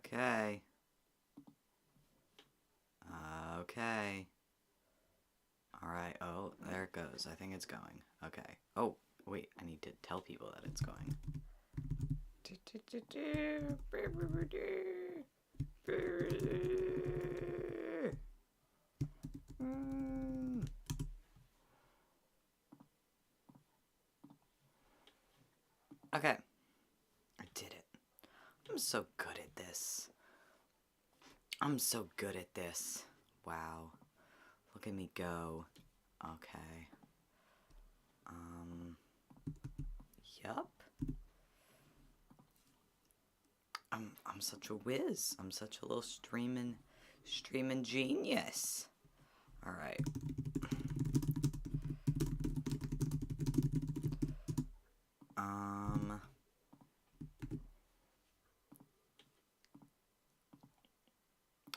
Okay. Okay. Alright, oh, there it goes. I think it's going. Okay. Oh, wait, I need to tell people that it's going. Okay. I did it. I'm so good at this. I'm so good at this. Wow. Look at me go. Okay. Yup. I'm such a whiz. I'm such a little streaming genius. Alright.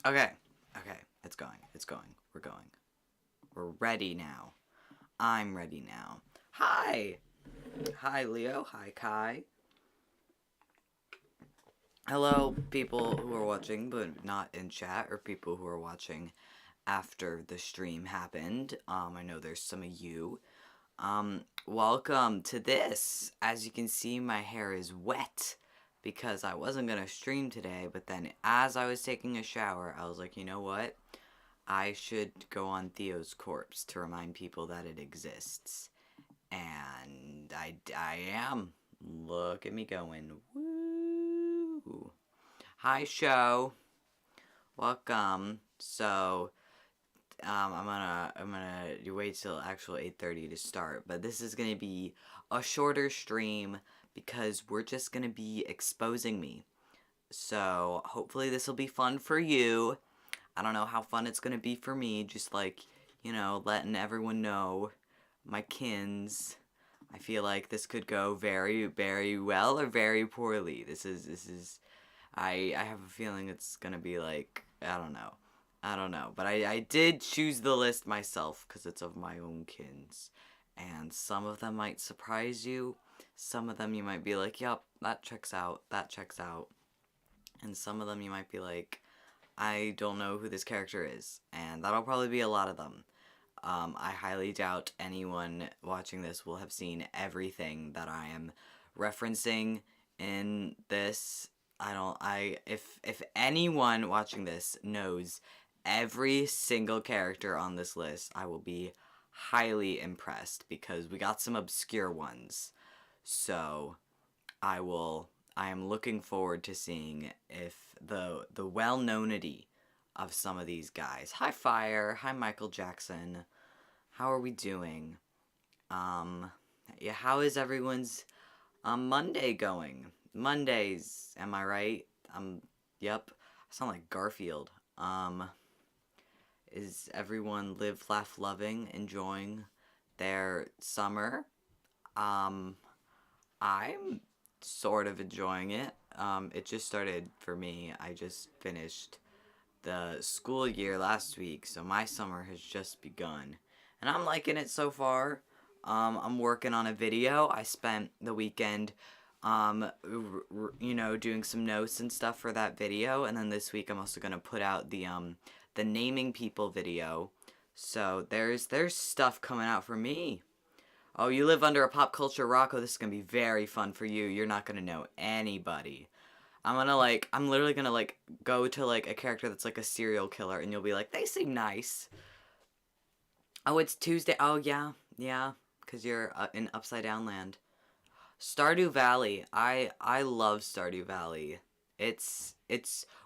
Okay. Okay. It's going. It's going. We're going. We're ready now. I'm ready now. Hi! Hi, Leo. Hi, Kai. Hello, people who are watching but not in chat, or people who are watching after the stream happened. I know there's some of you. Welcome to this. As you can see, my hair is wet because I wasn't gonna stream today, but then as I was taking a shower, I was like, you know what? I should go on Theo's corpse to remind people that it exists. And I am. Look at me going. Woo! Hi, show. Welcome. So, I'm gonna wait till actual 8:30 to start, but this is gonna be a shorter stream because we're just gonna be exposing me. So, hopefully this will be fun for you. I don't know how fun it's gonna be for me, just like, you know, letting everyone know, my kins. I feel like this could go very, very well or very poorly. This is, I have a feeling it's gonna be like, I don't know, but I did choose the list myself because it's of my own kins, and some of them might surprise you, some of them you might be like, yup, that checks out, and some of them you might be like, I don't know who this character is, and that'll probably be a lot of them. I highly doubt anyone watching this will have seen everything that I am referencing in this. If anyone watching this knows every single character on this list, I will be highly impressed because we got some obscure ones. So, I am looking forward to seeing if the well-knownity of some of these guys. Hi, Fire. Hi, Michael Jackson. How are we doing? Yeah, how is everyone's Monday going? Mondays, am I right? Yep. I sound like Garfield. Is everyone live, laugh, loving, enjoying their summer? I'm sort of enjoying it. It just started for me. I just finished the school year last week, so my summer has just begun. And I'm liking it so far. I'm working on a video. I spent the weekend, you know, doing some notes and stuff for that video. And then this week I'm also going to put out the naming people video. So there's stuff coming out for me. Oh, you live under a pop culture rock? Oh, this is going to be very fun for you. You're not going to know anybody. I'm literally going to, go to, a character that's, a serial killer, and you'll be like, they seem nice. Oh, it's Tuesday. Oh, yeah, because you're in Upside Down Land. Stardew Valley. I love Stardew Valley. It's,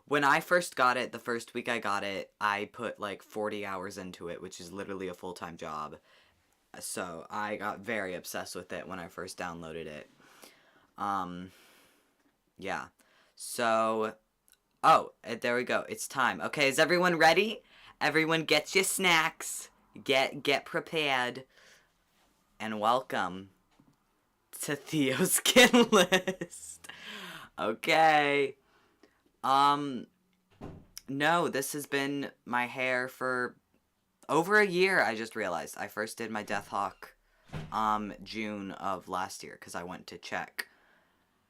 when I first got it, the first week I got it, I put, 40 hours into it, which is literally a full-time job. So, I got very obsessed with it when I first downloaded it. Yeah. So, oh, there we go. It's time. Okay, is everyone ready? Everyone get your snacks. Get prepared. And welcome to Theo's skin list. Okay. No, this has been my hair for over a year, I just realized. I first did my Death Hawk, June of last year, because I went to check.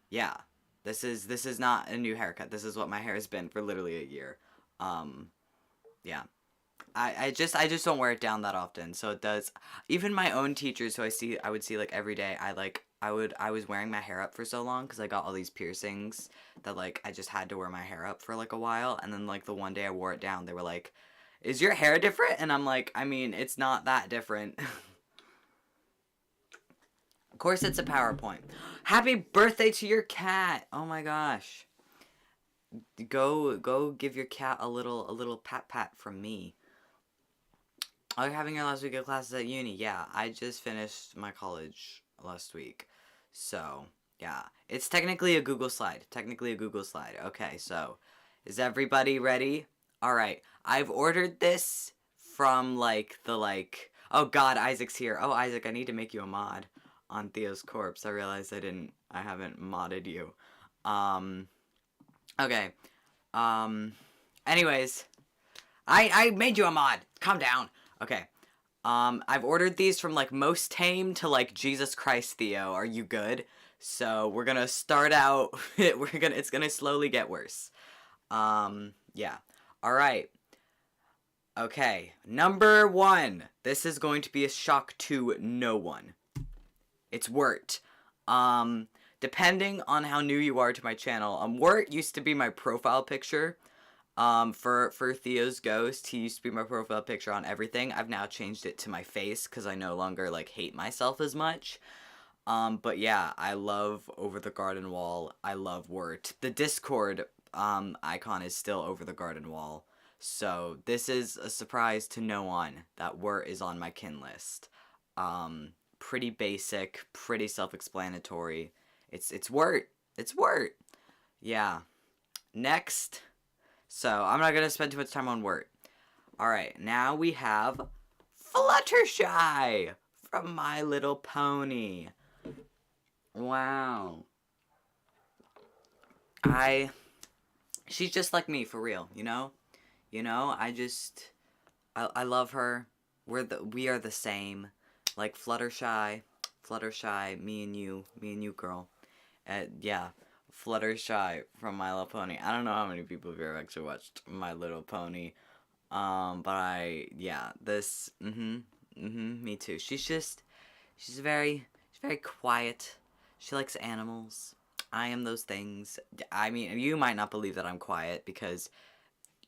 Yeah. This is not a new haircut. This is what my hair has been for literally a year. Yeah. I just don't wear it down that often. So it does. Even my own teachers who I would see like every day, I was wearing my hair up for so long because I got all these piercings that like I just had to wear my hair up for like a while, and then like the one day I wore it down, they were like, "Is your hair different?" And I'm like, "I mean, it's not that different." Of course it's a PowerPoint. Happy birthday to your cat. Oh my gosh. Go give your cat a little pat from me. Oh, you're having your last week of classes at uni. Yeah, I just finished my college last week. So, yeah. It's technically a Google slide. Okay, so is everybody ready? All right. I've ordered this from oh god, Isaac's here. Oh, Isaac, I need to make you a mod on Theo's corpse. I realized I haven't modded you. Okay. Anyways, I made you a mod. Calm down. Okay. I've ordered these from like most tame to like Jesus Christ Theo. Are you good? So we're gonna start out. It's gonna slowly get worse. Yeah. All right. Okay. Number 1. This is going to be a shock to no one. It's Wirt. Depending on how new you are to my channel, Wirt used to be my profile picture. For Theo's ghost, he used to be my profile picture on everything. I've now changed it to my face because I no longer like hate myself as much. But yeah, I love Over the Garden Wall. I love Wirt. The Discord icon is still Over the Garden Wall. So this is a surprise to no one that Wirt is on my kin list. Pretty basic, pretty self-explanatory. It's Wirt. It's Wirt. Yeah. Next. So, I'm not going to spend too much time on Wirt. Alright, now we have Fluttershy from My Little Pony. Wow. She's just like me, for real, you know? You know, I love her. We are the same. Like Fluttershy, me and you, girl. Yeah, Fluttershy from My Little Pony. I don't know how many people have ever actually watched My Little Pony. But me too. She's very quiet. She likes animals. I am those things. I mean, you might not believe that I'm quiet because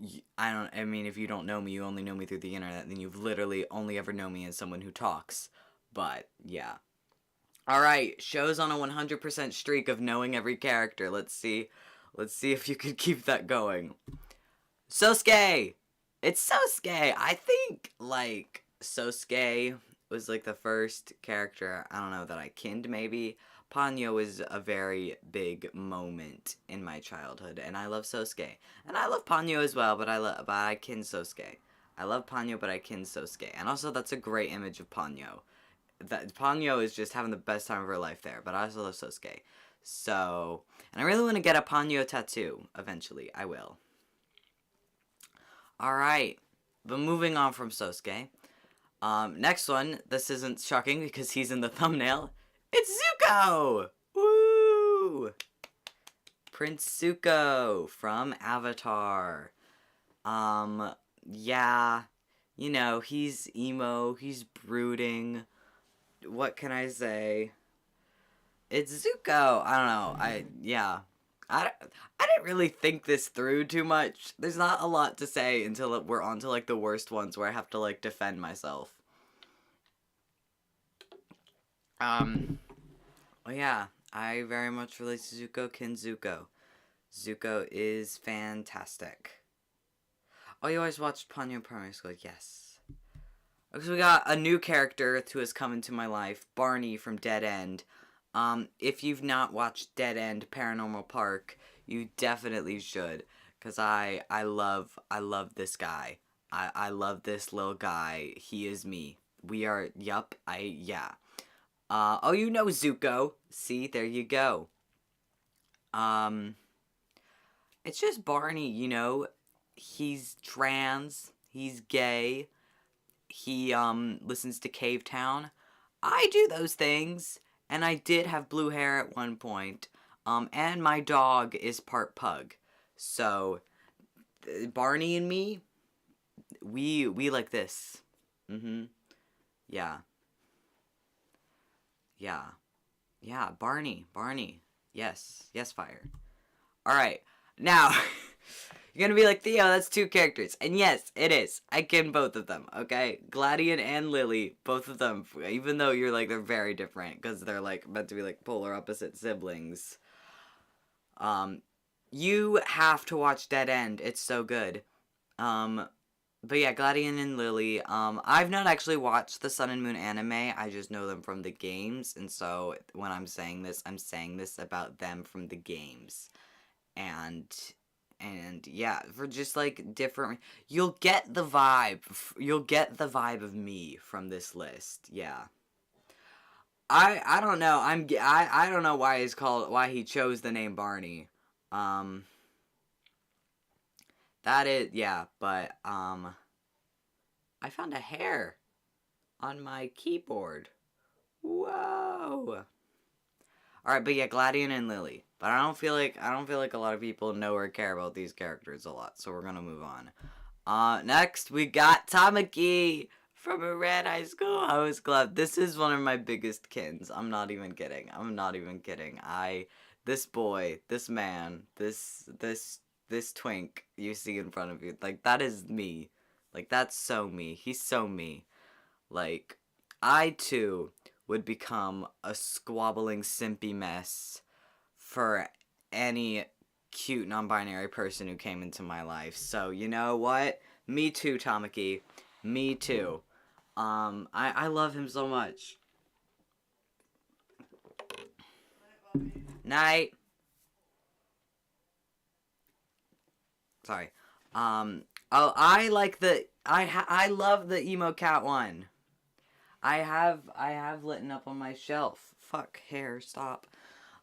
if you don't know me, you only know me through the internet, then you've literally only ever known me as someone who talks. But, yeah. Alright, show's on a 100% streak of knowing every character. Let's see if you could keep that going. Sosuke! It's Sosuke! I think, like, Sosuke was, like, the first character, I don't know, that I kinned, maybe. Ponyo is a very big moment in my childhood, and I love Sosuke. And I love Ponyo as well, but I kin Sosuke. I love Ponyo, but I kin Sosuke. And also, that's a great image of Ponyo. That Ponyo is just having the best time of her life there, but I also love Sosuke. So, and I really want to get a Ponyo tattoo, eventually. I will. Alright, but moving on from Sosuke. Next one, this isn't shocking because he's in the thumbnail. It's Zuko! Woo! Prince Zuko from Avatar. Yeah, you know, he's emo, he's brooding. What can I say? It's Zuko. I don't know. I didn't really think this through too much. There's not a lot to say until we're on to, like, the worst ones where I have to, like, defend myself. Well, yeah, I very much relate to Zuko, kin Zuko. Zuko is fantastic. Oh, you always watched Ponyo in primary school? Yes. Okay, so we got a new character who has come into my life, Barney from Dead End. If you've not watched Dead End Paranormal Park, you definitely should, because I love this guy. I love this little guy. He is me. We are, yup, yeah. Oh, you know Zuko. See, there you go. It's just Barney, you know. He's trans. He's gay. He, listens to Cave Town. I do those things. And I did have blue hair at one point. And my dog is part pug. So, Barney and me, we like this. Mm-hmm. Yeah. Yeah. Yeah, Barney. Yes. Yes, fire. Alright. Now, you're gonna be like, Theo, that's 2 characters. And yes, it is. I can both of them, okay? Gladian and Lily, both of them, even though you're like, they're very different, because they're like, meant to be like polar opposite siblings. You have to watch Dead End. It's so good. But yeah, Gladian and Lily, I've not actually watched the Sun and Moon anime, I just know them from the games, and so when I'm saying this about them from the games. And yeah, for just like different, you'll get the vibe of me from this list. Yeah. I don't know. I don't know why he chose the name Barney. Um that is, yeah, but I found a hair on my keyboard. Whoa. Alright, but yeah, Gladian and Lily. But I don't feel like a lot of people know or care about these characters a lot, so we're gonna move on. Next we got Tamaki from a Red High School House Club. This is one of my biggest kins. I'm not even kidding. This boy, this man, this twink you see in front of you, like, that is me. Like, that's so me. He's so me. Like, I too would become a squabbling simpy mess for any cute non-binary person who came into my life. So, you know what? Me too, Tamaki. Me too. I love him so much. Night. Sorry. I like I love the emo cat one. I have Litten up on my shelf. Fuck, hair, stop.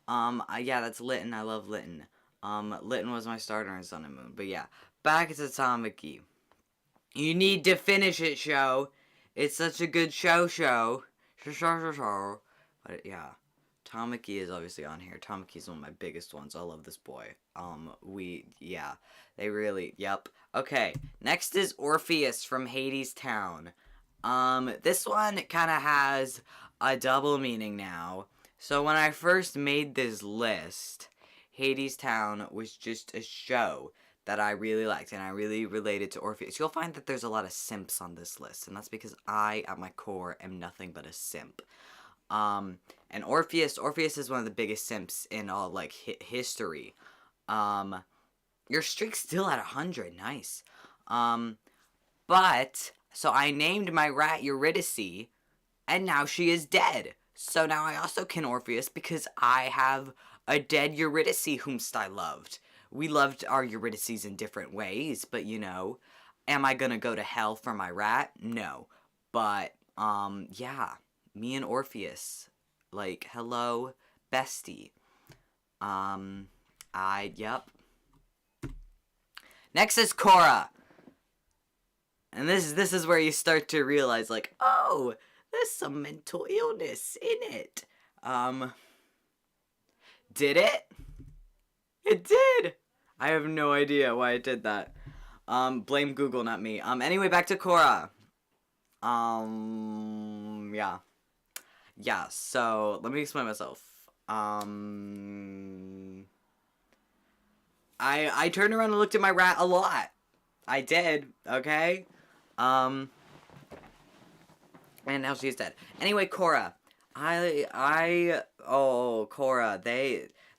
Yeah, that's Litten. I love Litten. Litten was my starter in Sun and Moon. But yeah, back to Tamaki. You need to finish it, show. It's such a good show. But yeah, Tamaki is obviously on here. Tamaki is one of my biggest ones. I love this boy. Yeah, they really, yep. Okay, next is Orpheus from Hadestown. This one kind of has a double meaning now. So when I first made this list, Hadestown was just a show that I really liked, and I really related to Orpheus. You'll find that there's a lot of simps on this list, and that's because I, at my core, am nothing but a simp. And Orpheus is one of the biggest simps in all, like, history. Your streak's still at 100, nice. But, so I named my rat Eurydice, and now she is dead. So now I also can Orpheus because I have a dead Eurydice whomst I loved. We loved our Eurydices in different ways, but you know, am I gonna go to hell for my rat? No. But, yeah, me and Orpheus, like, hello, bestie. Yep. Next is Korra. And this is where you start to realize, like, oh, there's some mental illness in it. Did it? It did! I have no idea why it did that. Blame Google, not me. Anyway, back to Korra. Yeah. Yeah, so, let me explain myself. I turned around and looked at my rat a lot. I did, okay? And now she's dead. Anyway, Korra. Korra,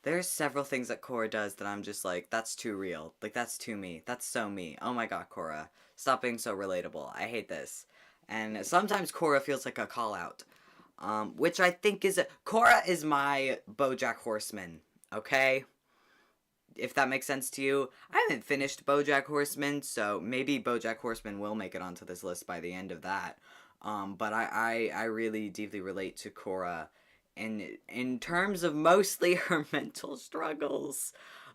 there's several things that Korra does that I'm just like, that's too real. Like, that's too me. That's so me. Oh my god, Korra. Stop being so relatable. I hate this. And sometimes Korra feels like a call-out. Which I think is Korra is my BoJack Horseman, okay? If that makes sense to you. I haven't finished BoJack Horseman, so maybe BoJack Horseman will make it onto this list by the end of that. But I really deeply relate to Korra in terms of mostly her mental struggles.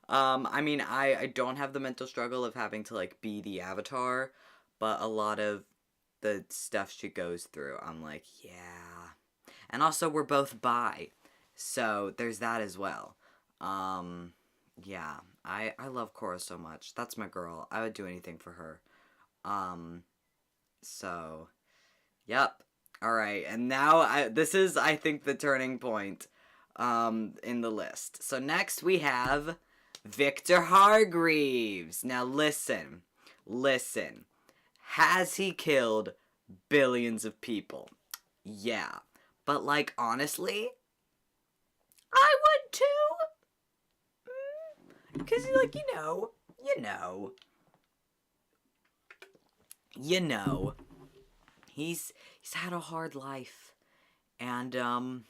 I mean, I don't have the mental struggle of having to, like, be the Avatar, but a lot of the stuff she goes through, I'm like, yeah. And also, we're both bi, so there's that as well. Yeah, I love Korra so much. That's my girl. I would do anything for her. Um, so, yep. All right, and now this is, I think, the turning point in the list. So next we have Viktor Hargreaves. Now listen. Has he killed billions of people? Yeah. But like honestly, I would too. Cuz like you know, he's had a hard life, and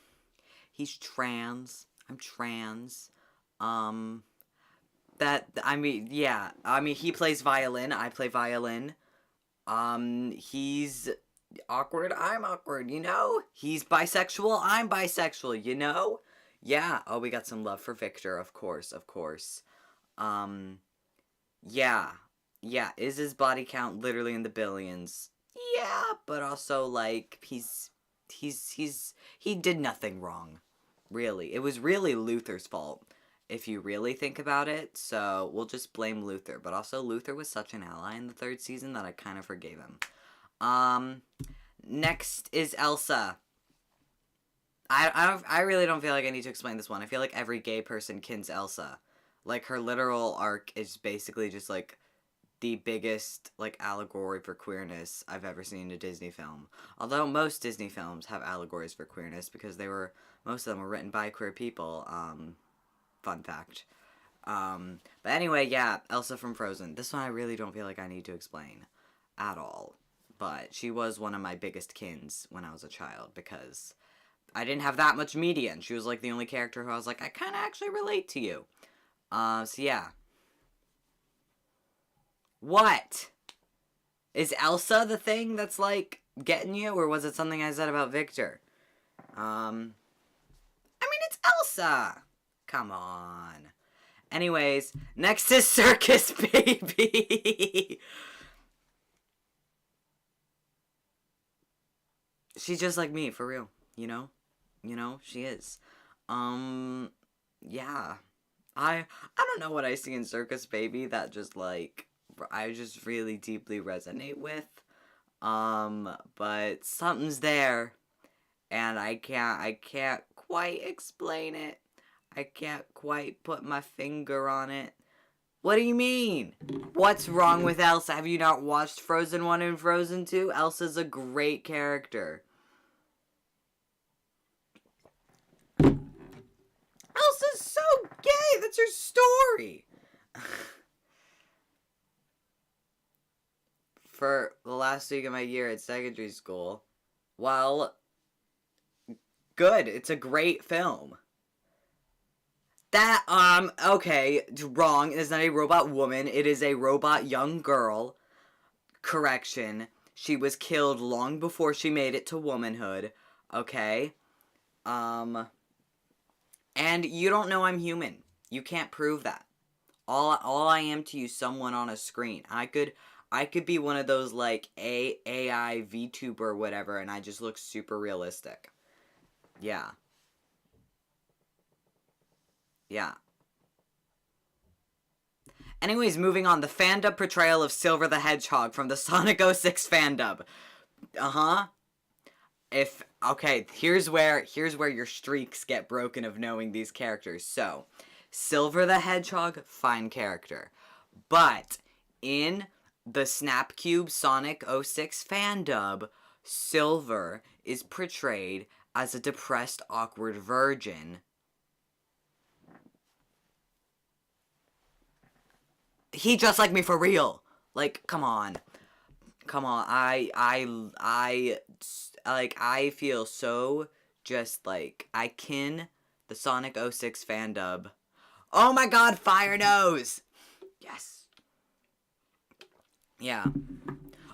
he's trans. I'm trans. Um, he plays violin. I play violin. He's awkward. I'm awkward. He's bisexual. I'm bisexual. Yeah. Oh, we got some love for Viktor, of course. Um, yeah. Yeah, is his body count literally in the billions? Yeah, but also like he did nothing wrong. Really. It was really Luther's fault if you really think about it. So, we'll just blame Luther, but also Luther was such an ally in the 3rd season that I kind of forgave him. Next is Elsa. I really don't feel like I need to explain this one. I feel like every gay person kins Elsa. Like, her literal arc is basically just like the biggest like allegory for queerness I've ever seen in a Disney film. Although most Disney films have allegories for queerness because most of them were written by queer people. Fun fact. But anyway, yeah, Elsa from Frozen. This one I really don't feel like I need to explain at all. But she was one of my biggest kins when I was a child because I didn't have that much media, and she was like the only character who I was like, I kind of actually relate to you. So yeah. What? Is Elsa the thing that's like getting you, or was it something I said about Viktor? I mean, it's Elsa. Come on. Anyways, next is Circus Baby. She's just like me, for real. She is. Yeah. I don't know what I see in Circus Baby that just like I just really deeply resonate with. But something's there, and I can't quite explain it. I can't quite put my finger on it. What do you mean? What's wrong with Elsa? Have you not watched Frozen 1 and Frozen 2? Elsa's a great character. Elsa's so gay! That's her story! For the last week of my year at secondary school, well, good. It's a great film. Okay, wrong. It is not a robot woman. It is a robot young girl. Correction. She was killed long before she made it to womanhood. Okay? And you don't know I'm human. You can't prove that. All I am to you, someone on a screen. I could be one of those, like, AI VTuber or whatever, and I just look super realistic. Yeah. Yeah. Anyways, moving on. The fandub portrayal of Silver the Hedgehog from the Sonic 06 fandub. Uh-huh. Here's where your streaks get broken of knowing these characters. So, Silver the Hedgehog, fine character. But, in the Snapcube Sonic 06 fandub, Silver is portrayed as a depressed, awkward virgin. He just like me for real. Like, come on. I feel so just like, I kin the Sonic 06 fandub. Oh my god, Fire Nose! Yes. Yeah.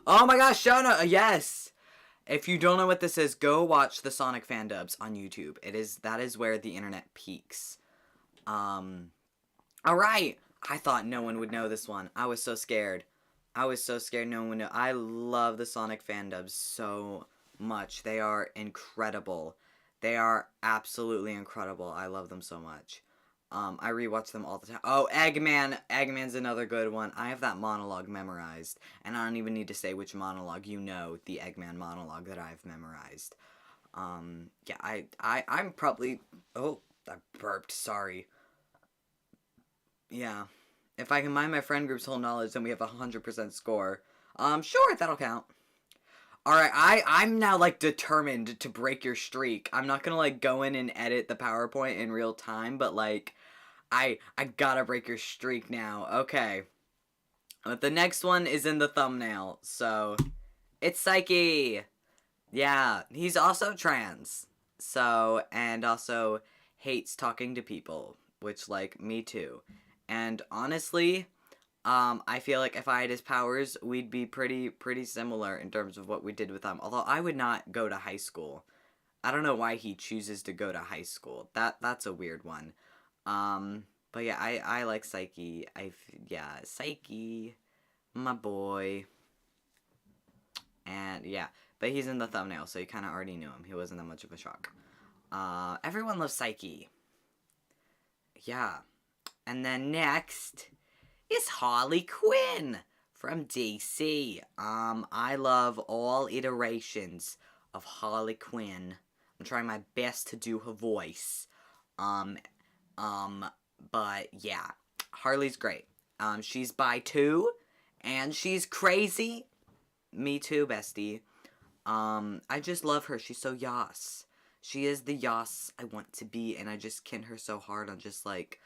Oh my gosh, Shona, yes! If you don't know what this is, go watch the Sonic fandubs on YouTube. That is where the internet peaks. Alright. I thought no one would know this one. I was so scared. No one would know. I love the Sonic fandubs so much. They are incredible. They are absolutely incredible. I love them so much. I rewatch them all the time. Oh, Eggman. Eggman's another good one. I have that monologue memorized. And I don't even need to say which monologue. You know the Eggman monologue that I've memorized. Yeah, I'm probably... Oh, I burped. Sorry. Yeah. If I combine my friend group's whole knowledge, then we have a 100% score. Sure, that'll count. Alright, I'm now, like, determined to break your streak. I'm not gonna, like, go in and edit the PowerPoint in real time, but, like, I gotta break your streak now. Okay. But the next one is in the thumbnail, so... It's Saiki! Yeah, he's also trans. So, and also hates talking to people, which, like, me too. And honestly... I feel like if I had his powers, we'd be pretty similar in terms of what we did with them. Although I would not go to high school. I don't know why he chooses to go to high school. That's a weird one. But yeah, I like Saiki. Yeah, Saiki, my boy. And yeah, but he's in the thumbnail, so you kind of already knew him. He wasn't that much of a shock. Everyone loves Saiki. Yeah. And then next... is Harley Quinn from DC. I love all iterations of Harley Quinn. I'm trying my best to do her voice. But yeah, Harley's great. She's bi too, and she's crazy. Me too, bestie. I just love her. She's so yas. She is the yas I want to be, and I just kin her so hard on just like,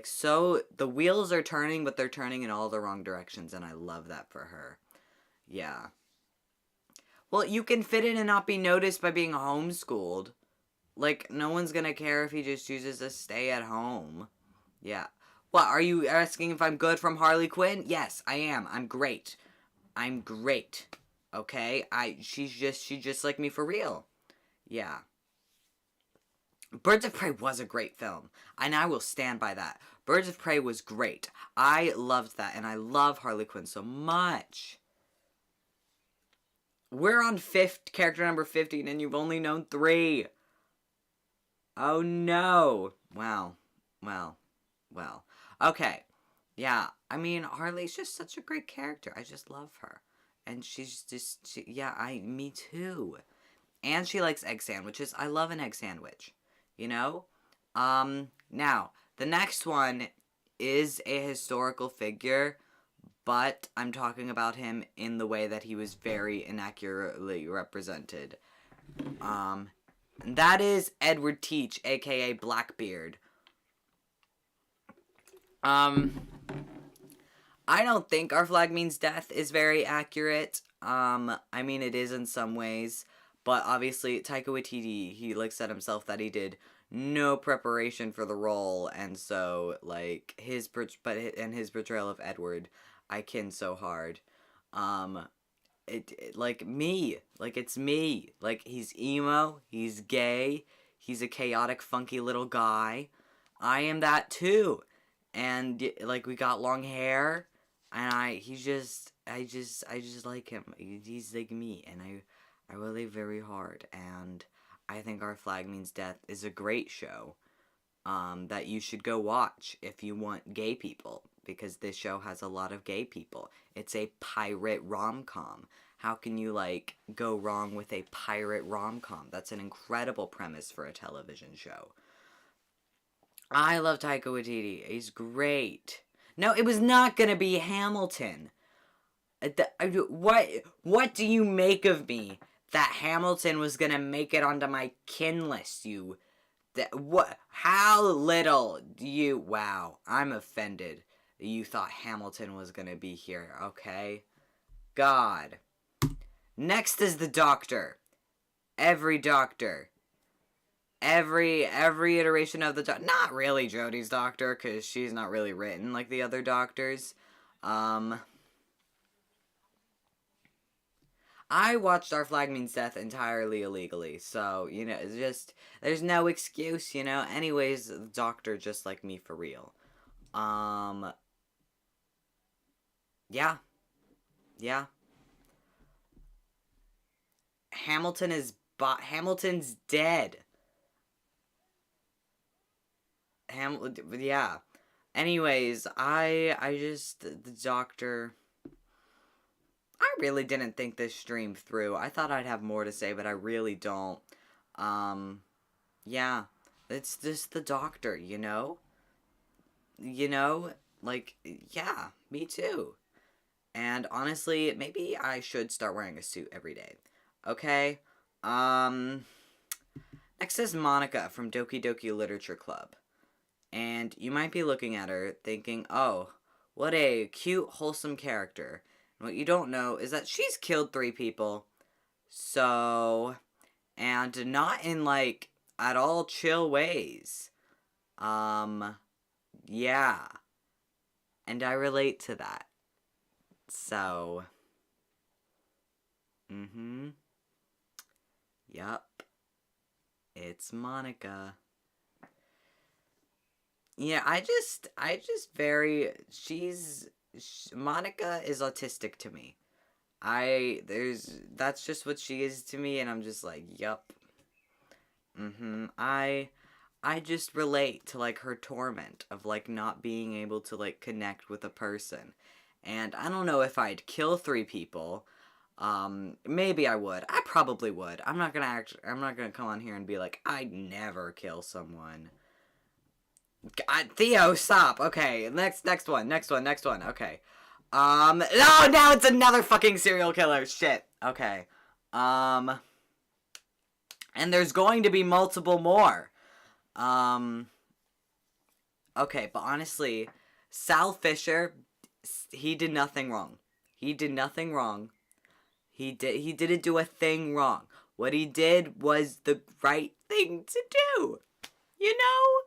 so, the wheels are turning, but they're turning in all the wrong directions, and I love that for her. Yeah. Well, you can fit in and not be noticed by being homeschooled. Like, no one's gonna care if he just chooses to stay at home. Yeah. What, are you asking if I'm good from Harley Quinn? Yes, I am. I'm great. I'm great. Okay? She's just like me for real. Yeah. Birds of Prey was a great film, and I will stand by that. Birds of Prey was great. I loved that, and I love Harley Quinn so much. We're on character number 15, and you've only known 3. Oh no. Wow. Well. Okay. Yeah, I mean, Harley's just such a great character. I just love her. And she's just, me too. And she likes egg sandwiches. I love an egg sandwich. You know? Now, the next one is a historical figure, but I'm talking about him in the way that he was very inaccurately represented. And that is Edward Teach, aka Blackbeard. I don't think Our Flag Means Death is very accurate. I mean, it is in some ways. But obviously, Taika Waititi, he, said himself that he did no preparation for the role, and so, his portrayal of Edward, I kin so hard. It's me. He's emo, he's gay, he's a chaotic, funky little guy. I am that too. And, we got long hair, and I just like him. He's like me, and I relate very hard, and I think Our Flag Means Death is a great show that you should go watch if you want gay people, because this show has a lot of gay people. It's a pirate rom-com. How can you, go wrong with a pirate rom-com? That's an incredible premise for a television show. I love Taika Waititi. He's great. No, it was not gonna be Hamilton. What do you make of me? That Hamilton was gonna make it onto my kin list, how little do you, wow, I'm offended that you thought Hamilton was gonna be here, okay? God. Next is the Doctor. Every Doctor. Every iteration of the Doctor. Not really Jodie's Doctor, because she's not really written like the other Doctors. I watched Our Flag Means Death entirely illegally, so, it's just, there's no excuse, Anyways, the Doctor just like me for real. Yeah. Hamilton's dead. Yeah. Anyways, the doctor, I really didn't think this stream through. I thought I'd have more to say, but I really don't. Um, yeah. It's just the doctor, you know? You know? Like, yeah, me too. And honestly, maybe I should start wearing a suit every day. Okay? Um, Next is Monika from Doki Doki Literature Club. And you might be looking at her thinking, oh, what a cute, wholesome character. And what you don't know is that she's killed 3 people. So, and not in, like, at all chill ways. Yeah. And I relate to that. So, yup. It's Monika. Yeah, Monika is autistic to me. That's just what she is to me, and I'm just like, yup. I just relate to, like, her torment of, like, not being able to, like, connect with a person. And I don't know if I'd kill 3 people. Maybe I would. I probably would. I'm not gonna come on here and be like, I'd never kill someone. God, Theo, stop. Okay, next one. Okay. No, now it's another fucking serial killer. Shit. Okay. And there's going to be multiple more. Okay, but honestly, Sal Fisher, he did nothing wrong. He didn't do a thing wrong. What he did was the right thing to do. You know?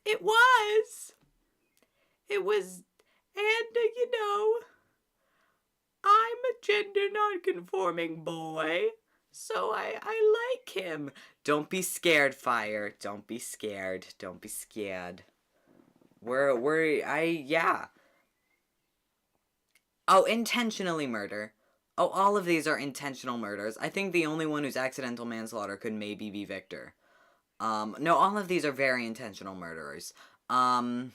It was, and, you know, I'm a gender non-conforming boy, so I like him. Don't be scared, Fire. Don't be scared. Yeah. Oh, intentionally murder. Oh, all of these are intentional murders. I think the only one who's accidental manslaughter could maybe be Viktor. No, all of these are very intentional murderers. But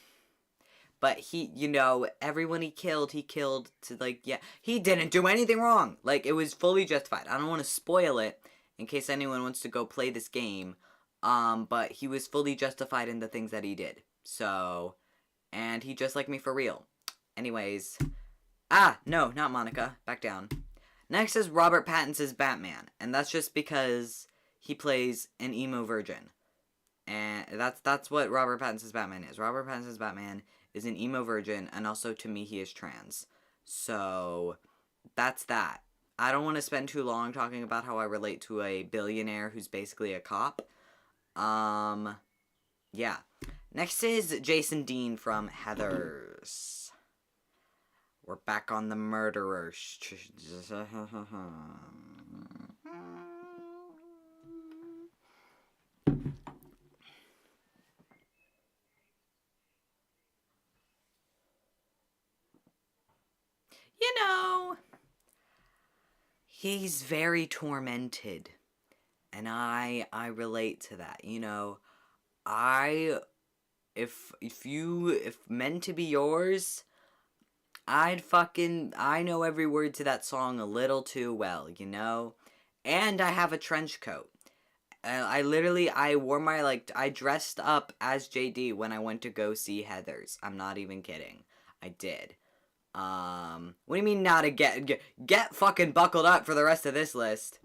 he, you know, everyone he killed to, like, yeah, he didn't do anything wrong. Like, it was fully justified. I don't want to spoil it in case anyone wants to go play this game. But he was fully justified in the things that he did. So, and he just liked me for real. Anyways, no, not Monika. Back down. Next is Robert Pattinson's Batman, and that's just because he plays an emo virgin. And that's what Robert Pattinson's Batman is. Robert Pattinson's Batman is an emo virgin, and also, to me, he is trans. So, that's that. I don't want to spend too long talking about how I relate to a billionaire who's basically a cop. Yeah. Next is Jason Dean from Heathers. We're back on the murderers. You know, he's very tormented. And I relate to that. You know, if meant to be yours, I know every word to that song a little too well, you know? And I have a trench coat. I dressed up as JD when I went to go see Heathers. I'm not even kidding. I did. What do you mean not get fucking buckled up for the rest of this list?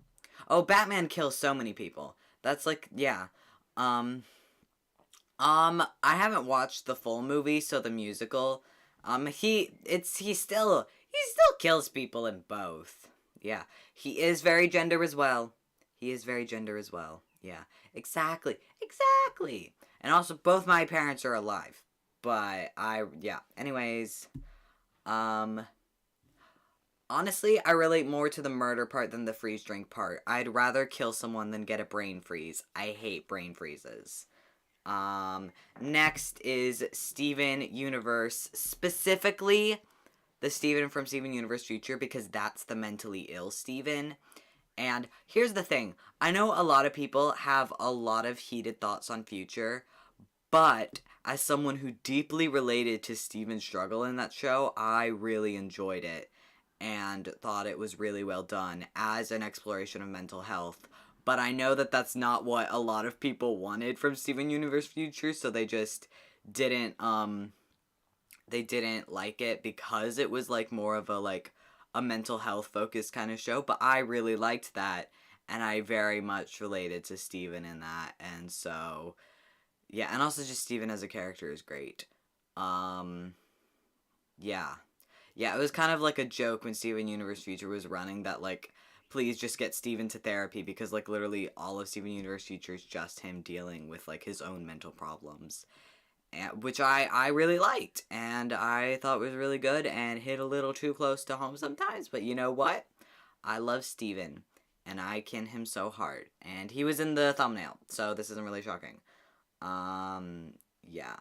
Oh, Batman kills so many people. That's like, yeah. I haven't watched the full movie, so the musical. He still kills people in both. Yeah. He is very gender as well. Yeah. Exactly. And also, both my parents are alive. But yeah. Anyways, honestly, I relate more to the murder part than the freeze drink part. I'd rather kill someone than get a brain freeze. I hate brain freezes. Next is Steven Universe, specifically the Steven from Steven Universe Future, because that's the mentally ill Steven. And here's the thing. I know a lot of people have a lot of heated thoughts on Future, But as someone who deeply related to Steven's struggle in that show, I really enjoyed it and thought it was really well done as an exploration of mental health. But I know that that's not what a lot of people wanted from Steven Universe Future, so they just didn't they didn't like it because it was like more of a like a mental health focused kind of show. But I really liked that, and I very much related to Steven in that, and so yeah, and also just Steven as a character is great. Yeah. Yeah, it was kind of like a joke when Steven Universe Future was running that, like, please just get Steven to therapy, because, like, literally all of Steven Universe Future is just him dealing with, like, his own mental problems. And, which I really liked, and I thought was really good, and hit a little too close to home sometimes, but you know what? I love Steven, and I kin him so hard. And he was in the thumbnail, so this isn't really shocking. Yeah.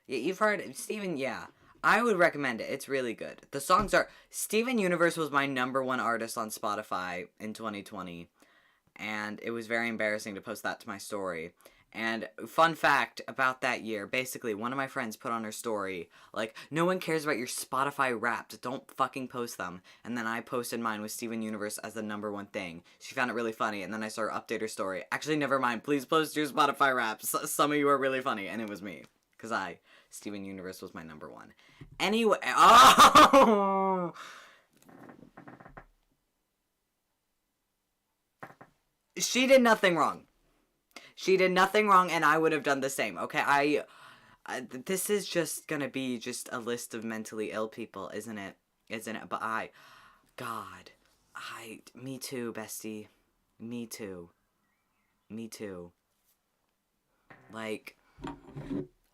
Yeah, you've heard Steven, yeah. I would recommend it. It's really good. The songs are... Steven Universe was my #1 artist on Spotify in 2020. And it was very embarrassing to post that to my story. And fun fact about that year, basically, one of my friends put on her story, like, no one cares about your Spotify Wrapped, don't fucking post them. And then I posted mine with Steven Universe as the #1 thing. She found it really funny, and then I saw her update her story. Actually, never mind, please post your Spotify Wrapped. Some of you are really funny, and it was me. Because Steven Universe was my #1. Anyway, oh! She did nothing wrong. She did nothing wrong, and I would have done the same. Okay, this is just gonna be just a list of mentally ill people, isn't it? Isn't it? But me too, bestie. Me too. Me too. Like,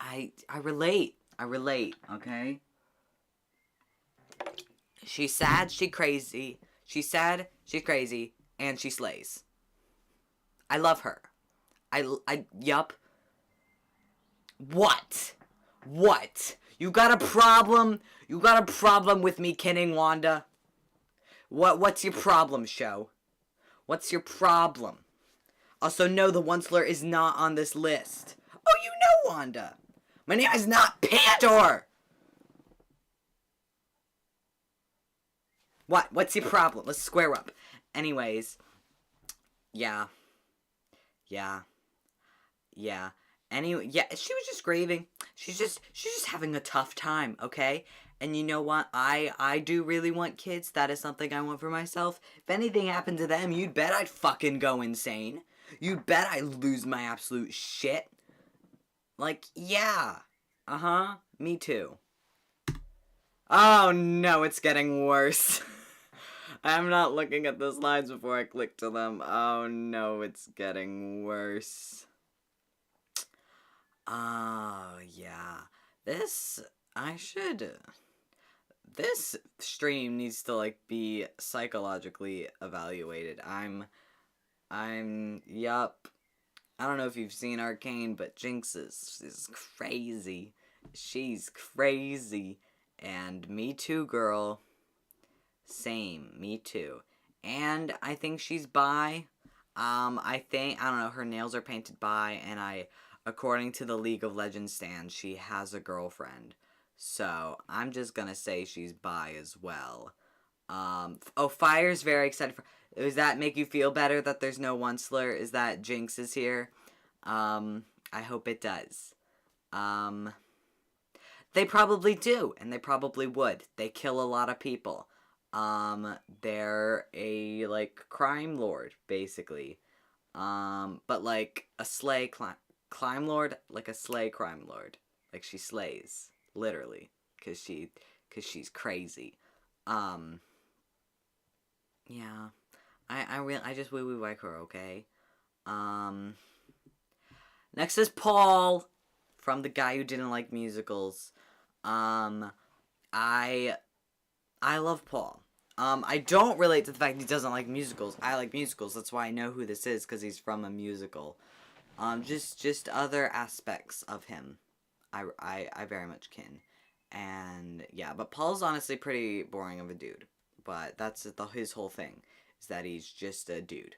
I relate. I relate, okay? She's sad, she crazy. She's sad, she's crazy, and she slays. I love her. Yup. What? What? You got a problem? You got a problem with me kidding, Wanda? What's your problem, show? What's your problem? Also, no, the Onceler is not on this list. Oh, you know, Wanda. My name is not Pandor! What? What's your problem? Let's square up. Anyways. Yeah. Anyway, yeah, she was just grieving. She's just having a tough time, okay? And you know what? I do really want kids. That is something I want for myself. If anything happened to them, you'd bet I'd fucking go insane. You'd bet I'd lose my absolute shit. Like, yeah. Me too. Oh no, it's getting worse. I'm not looking at the slides before I click to them. Oh no, it's getting worse. Oh, yeah. This stream needs to, like, be psychologically evaluated. Yup. I don't know if you've seen Arcane, but Jinx is crazy. She's crazy. And me too, girl. Same, me too. And I think she's bi. I don't know, her nails are painted bi, and according to the League of Legends stand, she has a girlfriend. So, I'm just gonna say she's bi as well. Fire's very excited for... Does that make you feel better that there's no Onceler? Is that Jinx is here? I hope it does. They probably do, and they probably would. They kill a lot of people. They're a, like, crime lord, basically. But, like, a slay crime lord, like a slay crime lord. Like, she slays, literally, cause she's crazy. Yeah. I just really like her, okay? Next is Paul, from the guy who didn't like musicals. I love Paul. I don't relate to the fact he doesn't like musicals. I like musicals. That's why I know who this is, because he's from a musical. Just other aspects of him. I very much kin. And, yeah, but Paul's honestly pretty boring of a dude. But that's his whole thing, is that he's just a dude.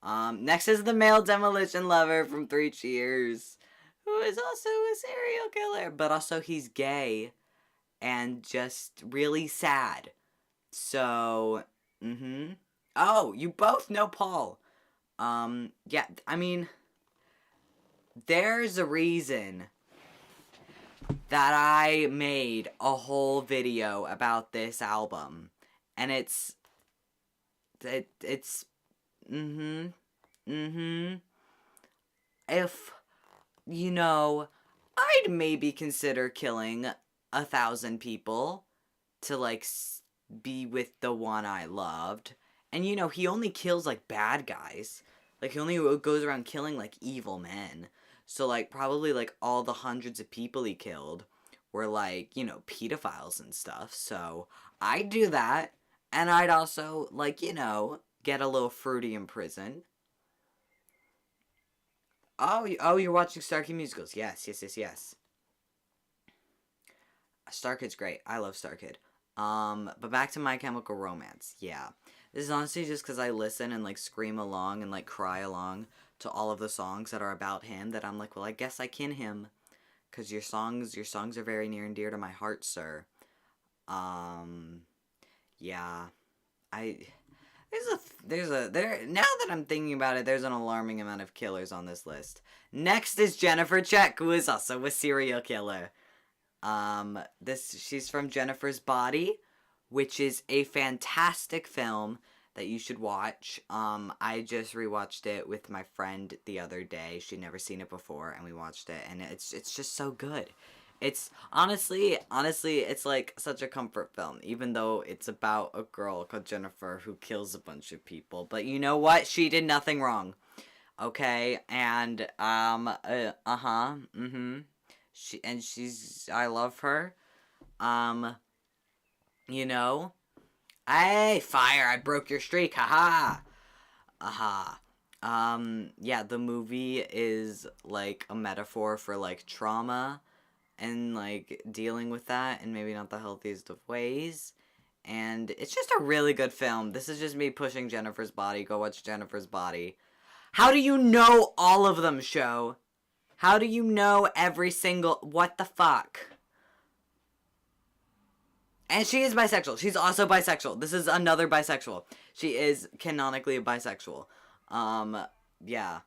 Next is the male demolition lover from 3 Cheers. who is also a serial killer, but also he's gay and just really sad. So, Oh, you both know Paul. Yeah, I mean, there's a reason that I made a whole video about this album. And it's, if, I'd maybe consider killing 1,000 people to, like, be with the one I loved. And, he only kills, like, bad guys. Like, he only goes around killing, like, evil men. So, like, probably, like, all the hundreds of people he killed were, like, pedophiles and stuff. So, I'd do that. And I'd also, like, get a little fruity in prison. Oh, you're watching Star Kid musicals. Yes. Star Kid's great. I love Star Kid. But back to My Chemical Romance. Yeah. This is honestly just because I listen and, like, scream along and, like, cry along to all of the songs that are about him that I'm like, well, I guess I kin him. Because your songs are very near and dear to my heart, sir. Yeah. Now that I'm thinking about it, there's an alarming amount of killers on this list. Next is Jennifer Check, who is also a serial killer. She's from Jennifer's Body, which is a fantastic film that you should watch. I just rewatched it with my friend the other day. She'd never seen it before, and we watched it, and it's just so good. It's honestly, it's like such a comfort film, even though it's about a girl called Jennifer who kills a bunch of people. But you know what? She did nothing wrong. Okay, and I love her. Hey, fire, I broke your streak, haha. Yeah, the movie is, like, a metaphor for, like, trauma and, like, dealing with that in maybe not the healthiest of ways. And it's just a really good film. This is just me pushing Jennifer's Body. Go watch Jennifer's Body. How do you know all of them, show? How do you know every single... What the fuck? And she is bisexual. She's also bisexual. This is another bisexual. She is canonically a bisexual. Yeah.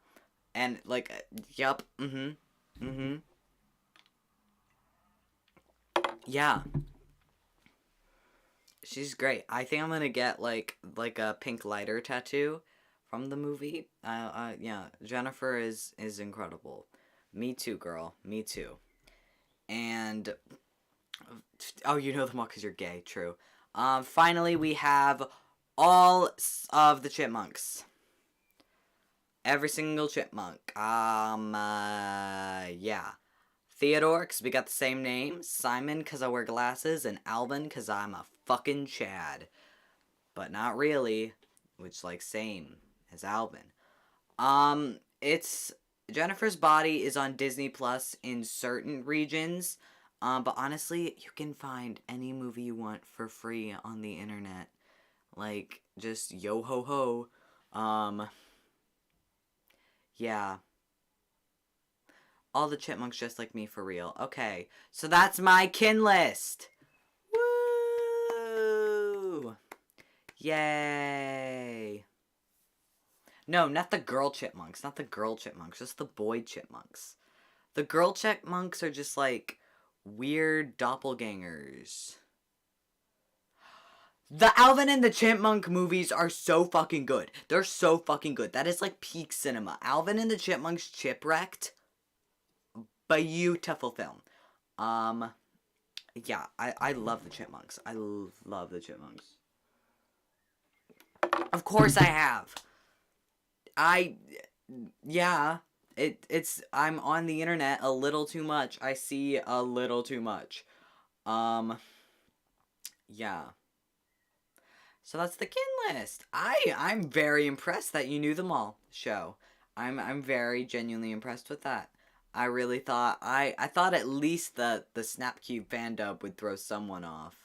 And, like, yup. Yeah. She's great. I think I'm gonna get, like a pink lighter tattoo from the movie. Yeah. Jennifer is incredible. Me too, girl. Me too. And... Oh, you know them all because you're gay. True. Finally, we have all of the chipmunks. Every single chipmunk. Yeah. Theodore, because we got the same name. Simon, because I wear glasses. And Alvin, because I'm a fucking Chad. But not really. Which, like, same as Alvin. It's... Jennifer's Body is on Disney Plus in certain regions. But honestly, you can find any movie you want for free on the internet. Like, just yo ho ho. Yeah. All the chipmunks just like me for real. Okay, so that's my kin list. Woo! Yay! No, not the girl chipmunks. Not the girl chipmunks. Just the boy chipmunks. The girl chipmunks are just like... weird doppelgangers. The Alvin and the Chipmunk movies are so fucking good. They're so fucking good. That is like peak cinema. Alvin and the Chipmunks Chipwrecked. Beautiful film. Yeah, I love the Chipmunks. I love the Chipmunks. Of course I have. Yeah. I'm on the internet a little too much. I see a little too much. Yeah. So that's the kin list. I'm very impressed that you knew them all, show. I'm very genuinely impressed with that. I really thought, I thought at least the Snapcube fandub would throw someone off.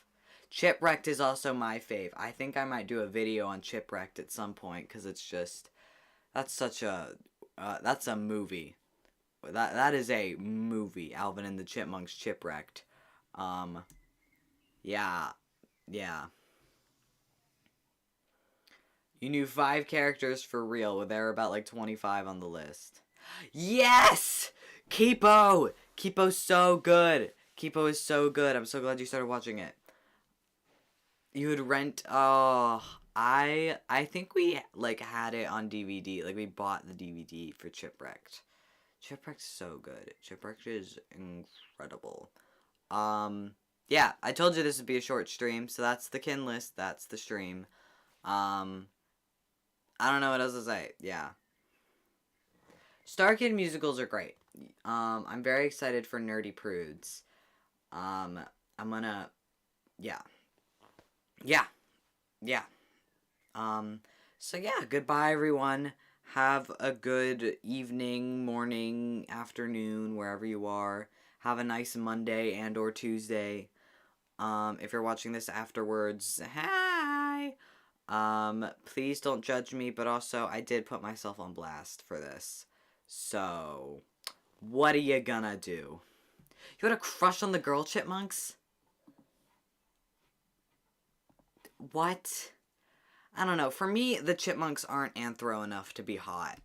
Chipwrecked is also my fave. I think I might do a video on Chipwrecked at some point, because it's just, that's such a... that's a movie. That is a movie. Alvin and the Chipmunks Chipwrecked. Yeah. Yeah. You knew 5 characters for real, but there are about like 25 on the list. Yes! Kipo! Kipo's so good. Kipo is so good. I'm so glad you started watching it. You would rent, I think we, like, had it on DVD. Like, we bought the DVD for Chipwrecked. Chipwrecked's so good. Chipwrecked is incredible. Yeah, I told you this would be a short stream, so that's the kin list, that's the stream. I don't know what else to say. Yeah. Star Kid musicals are great. I'm very excited for Nerdy Prudes. I'm gonna... Yeah. Yeah. Yeah. So yeah, goodbye everyone. Have a good evening, morning, afternoon, wherever you are. Have a nice Monday and or Tuesday. If you're watching this afterwards, hi! Please don't judge me, but also, I did put myself on blast for this. So, what are you gonna do? You had a crush on the girl chipmunks? What? I don't know. For me, the chipmunks aren't anthro enough to be hot.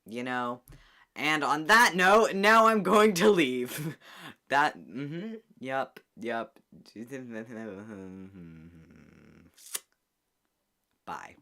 You know? And on that note, now I'm going to leave. Yep. Bye.